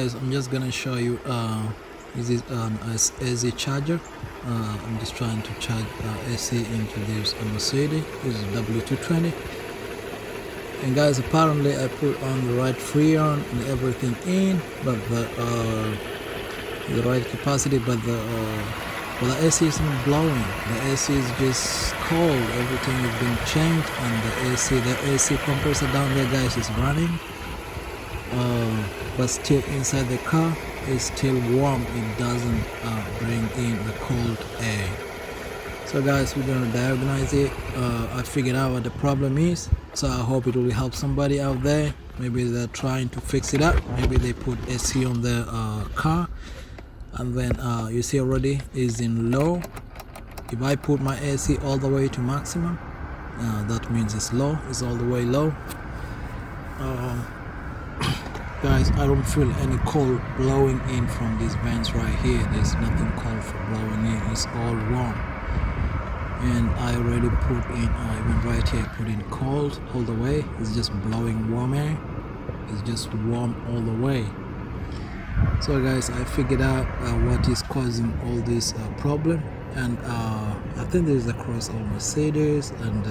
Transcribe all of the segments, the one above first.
guys, I'm just gonna show you this is an AC charger. I'm just trying to charge AC into this Mercedes. This is W220. And guys, apparently I put on the right freon and everything in, but the right capacity, but the AC is not blowing. The AC is just cold. Everything is being changed, and the AC compressor down there, guys, is running. But still inside the car is still warm. It doesn't bring in the cold air. So guys, we're gonna diagnose it. I figured out what the problem is, so I hope it will help somebody out there. Maybe they're trying to fix it up. Maybe they put AC on their car, and then you see already is in low. If I put my AC all the way to maximum, that means it's low. It's all the way low. Guys, I don't feel any cold blowing in from these vents right here. There's nothing cold for blowing in. It's all warm. And I already put in, even right here, put in cold all the way. It's just blowing warm air. It's just warm all the way. So guys, I figured out what is causing all this problem. And I think this is across all Mercedes. And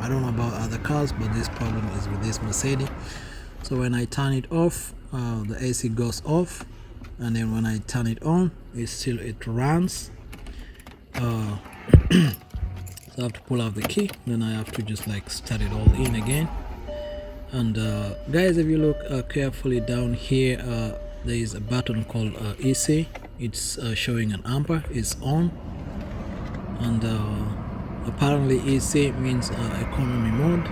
I don't know about other cars, but this problem is with this Mercedes. So when I turn it off, the AC goes off, and then when I turn it on, it runs. So I have to pull out the key, then I have to just like start it all in again. And guys, if you look carefully down here, there is a button called EC. It's showing an ampere. It's on, and apparently EC means economy mode.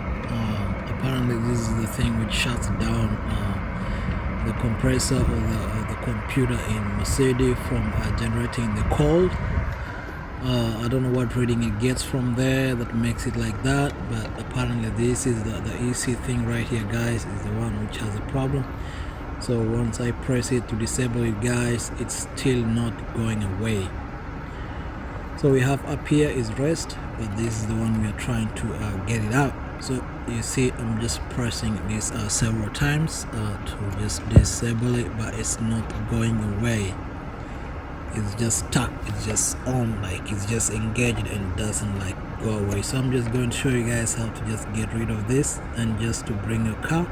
Apparently this is the thing which shuts down the compressor or the computer in Mercedes from generating the cold. I don't know what reading it gets from there that makes it like that, but apparently this is the EC thing right here, guys, is the one which has a problem. So once I press it to disable it, guys, it's still not going away. So we have up here is rest, but this is the one we are trying to get it out. So you see, I'm just pressing this several times to just disable it, but it's not going away. It's just stuck. It's just on, like it's just engaged and doesn't like go away. So I'm just going to show you guys how to just get rid of this and just to bring your car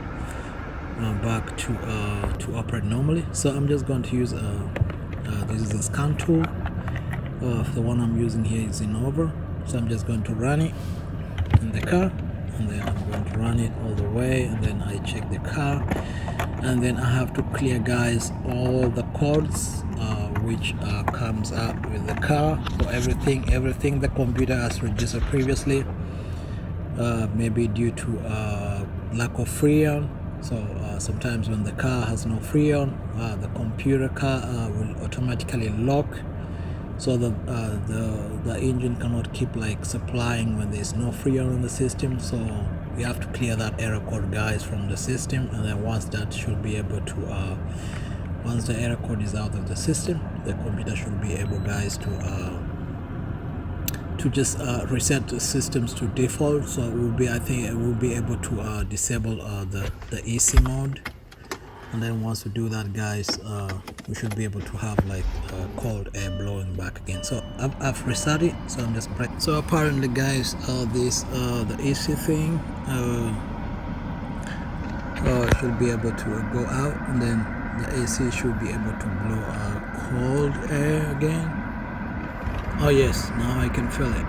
back to operate normally. So I'm just going to use this is a scan tool. The one I'm using here is in over. So I'm just going to run it in the car, and then I'm going to run it all the way, and then I check the car, and then I have to clear, guys, all the codes which comes up with the car. So everything the computer has registered previously, maybe due to lack of freon. So sometimes when the car has no freon, the computer car will automatically lock, so the engine cannot keep like supplying when there's no freon in the system. So we have to clear that error code, guys, from the system, and then once that should be able to once the error code is out of the system, the computer should be able, guys, to just reset the systems to default. So it will be, I think it will be able to disable the EC mode. And then once we do that, guys, we should be able to have like cold air blowing back again. So I've reset it, so I'm just pressing. So apparently, guys, this the AC thing should be able to go out, and then the AC should be able to blow cold air again. Oh yes, now I can feel it.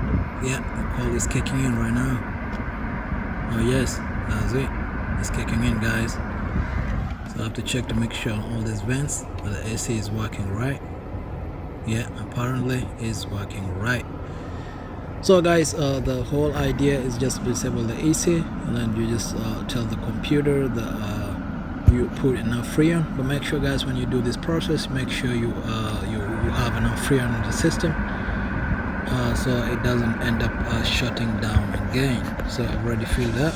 Yeah, the cold is kicking in right now. Oh yes, that's it. It's kicking in, guys. So I have to check to make sure all these vents, but the AC is working right. Yeah, apparently it's working right. So guys, the whole idea is just disable the AC, and then you just tell the computer that you put enough freon. But make sure, guys, when you do this process, make sure you have enough freon in the system, so it doesn't end up shutting down again. So I've already filled up.